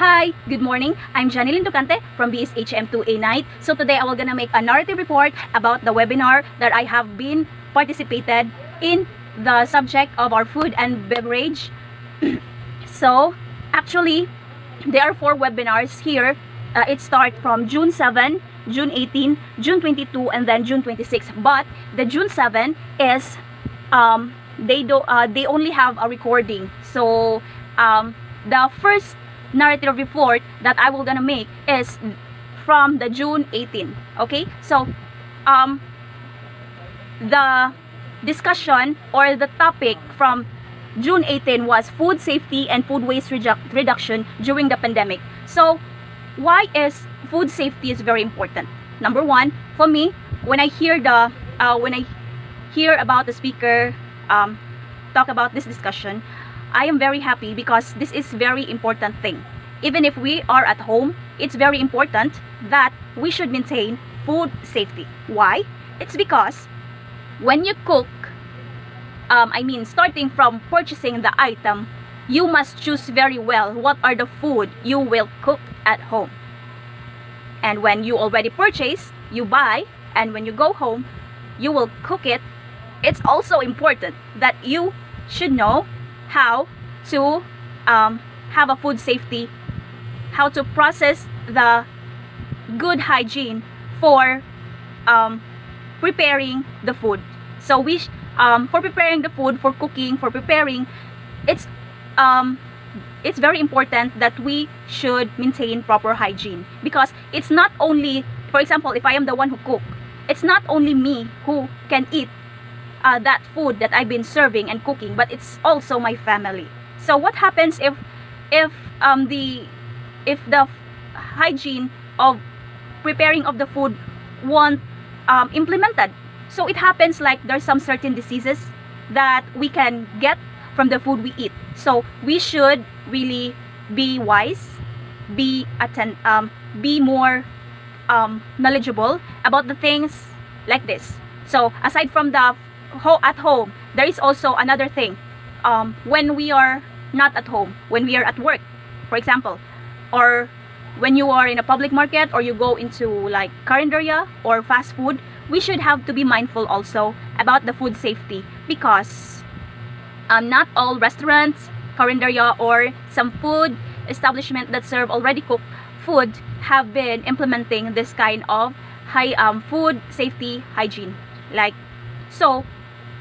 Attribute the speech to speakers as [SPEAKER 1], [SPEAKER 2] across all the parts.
[SPEAKER 1] Hi, good morning. I'm Janilyn Ducante from BSHM2A Night. So today I will gonna make a narrative report about the webinar that I have been participated in the subject of our food and beverage. So actually, there are 4 webinars here. It starts from June 7, June 18, June 22, and then June 26. But the June 7 is they only have a recording. So the first narrative report that I will gonna make is from the June 18. Okay, so the discussion or the topic from June 18 was food safety and food waste reduction during the pandemic. So why is food safety is very important? Number one, for me, when I hear about the speaker talk about this discussion, I am very happy because this is very important thing. Even if we are at home, it's very important that we should maintain food safety. Why? It's because when you cook, starting from purchasing the item, you must choose very well what are the food you will cook at home. And when you already purchase, you buy, and when you go home, you will cook it. It's also important that you should know how to have a food safety, how to process the good hygiene for preparing the food. So for preparing the food, for cooking, for preparing, it's very important that we should maintain proper hygiene, because it's not only, for example, if I am the one who cook, it's not only me who can eat that food that I've been serving and cooking, but it's also my family. So what happens if the hygiene of preparing of the food won't implemented? So it happens like there's some certain diseases that we can get from the food we eat. So we should really be wise, be more knowledgeable about the things like this. So aside from the at home, there is also another thing. When we are not at home, when we are at work, for example, or when you are in a public market, or you go into like carinderia or fast food, we should have to be mindful also about the food safety, because not all restaurants, carinderia, or some food establishment that serve already cooked food have been implementing this kind of high food safety hygiene. Like, so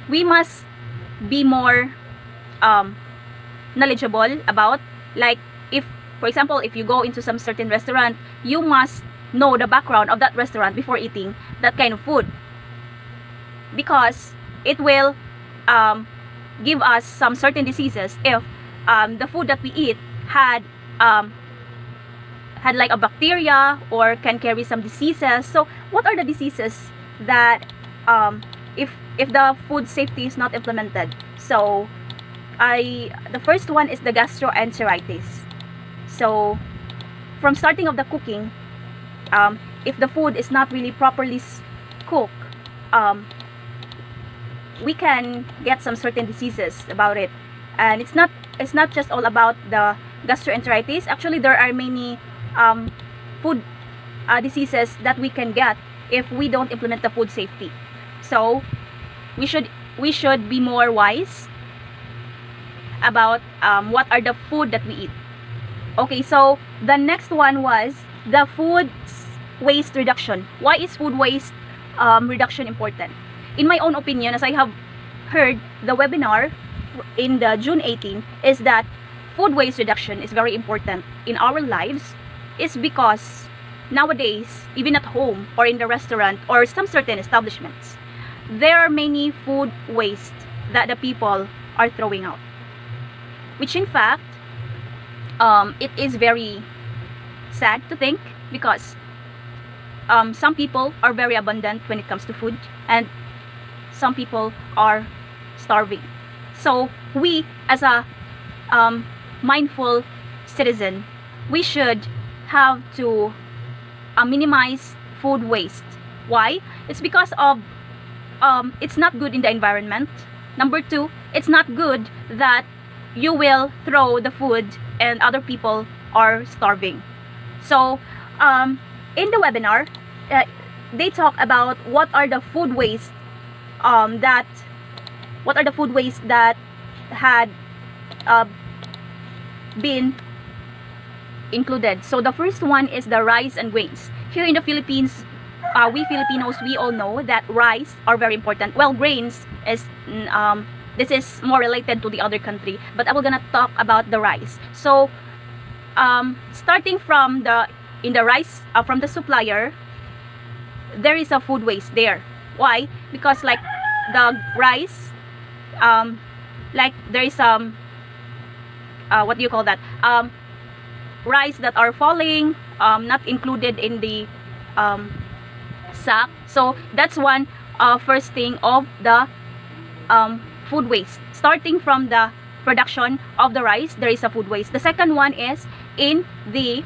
[SPEAKER 1] we must be more knowledgeable about, like, if for example, if you go into some certain restaurant, you must know the background of that restaurant before eating that kind of food, because it will give us some certain diseases if the food that we eat had like a bacteria or can carry some diseases. So what are the diseases that if the food safety is not implemented? So the first one is the gastroenteritis. So from starting of the cooking, if the food is not really properly cooked, we can get some certain diseases about it. And it's not just all about the gastroenteritis. Actually, there are many food diseases that we can get if we don't implement the food safety. So we should be more wise about what are the food that we eat. Okay, so the next one was the food waste reduction. Why is food waste reduction important? In my own opinion, as I have heard the webinar in the June 18, is that food waste reduction is very important in our lives, is because nowadays, even at home or in the restaurant or some certain establishments, there are many food waste that the people are throwing out, which in fact it is very sad to think, because some people are very abundant when it comes to food, and some people are starving. So we, as a mindful citizen, we should have to minimize food waste. Why? It's because of it's not good in the environment. Number 2, it's not good that you will throw the food and other people are starving. So in the webinar, they talk about what are the food waste that had been included. So the first one is the rice and grains. Here in the Philippines, we Filipinos, we all know that rice are very important. Well, grains is this is more related to the other country, but I will gonna talk about the rice. So starting from the rice from the supplier, there is a food waste there. Why? Because like the rice, like there is some what do you call that, rice that are falling, not included in the sack. So that's one first thing of the food waste. Starting from the production of the rice, there is a food waste. The second one is in the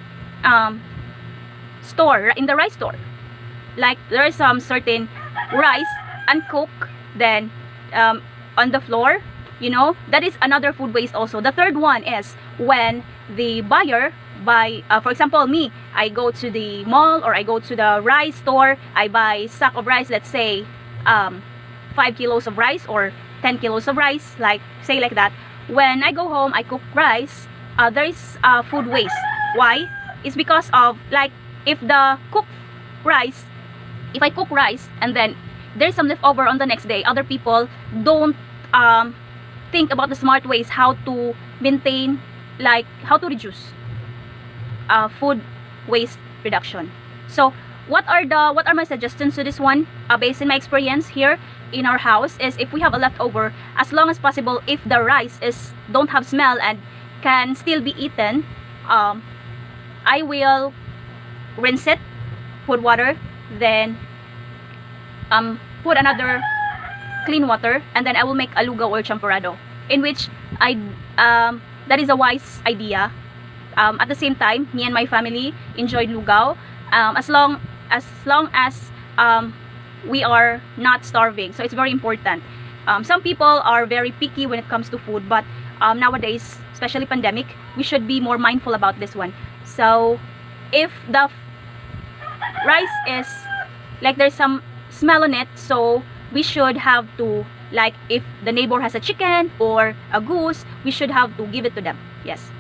[SPEAKER 1] store, in the rice store. Like there is some certain rice uncooked, then on the floor, you know, that is another food waste also. The third one is when the buyer buy, for example me, I go to the mall or I go to the rice store, I buy sack of rice, let's say 5 kilos of rice or 10 kilos of rice, like say like that. When I go home, I cook rice, there is food waste. Why? It's because of, like, if the cooked rice, if I cook rice and then there's some leftover on the next day, other people don't think about the smart ways how to maintain, like how to reduce food waste reduction. So what are my suggestions to this one? Based on my experience here in our house, is if we have a leftover, as long as possible, if the rice don't have smell and can still be eaten, I will rinse it, put water, then put another clean water, and then I will make a lugaw or champurrado, in which that is a wise idea. At the same time, me and my family enjoyed lugaw, as long as we are not starving. So it's very important. Some people are very picky when it comes to food, but nowadays, especially pandemic, we should be more mindful about this one. So if the rice is like there's some smell on it, so we should have to, like if the neighbor has a chicken or a goose, we should have to give it to them. Yes.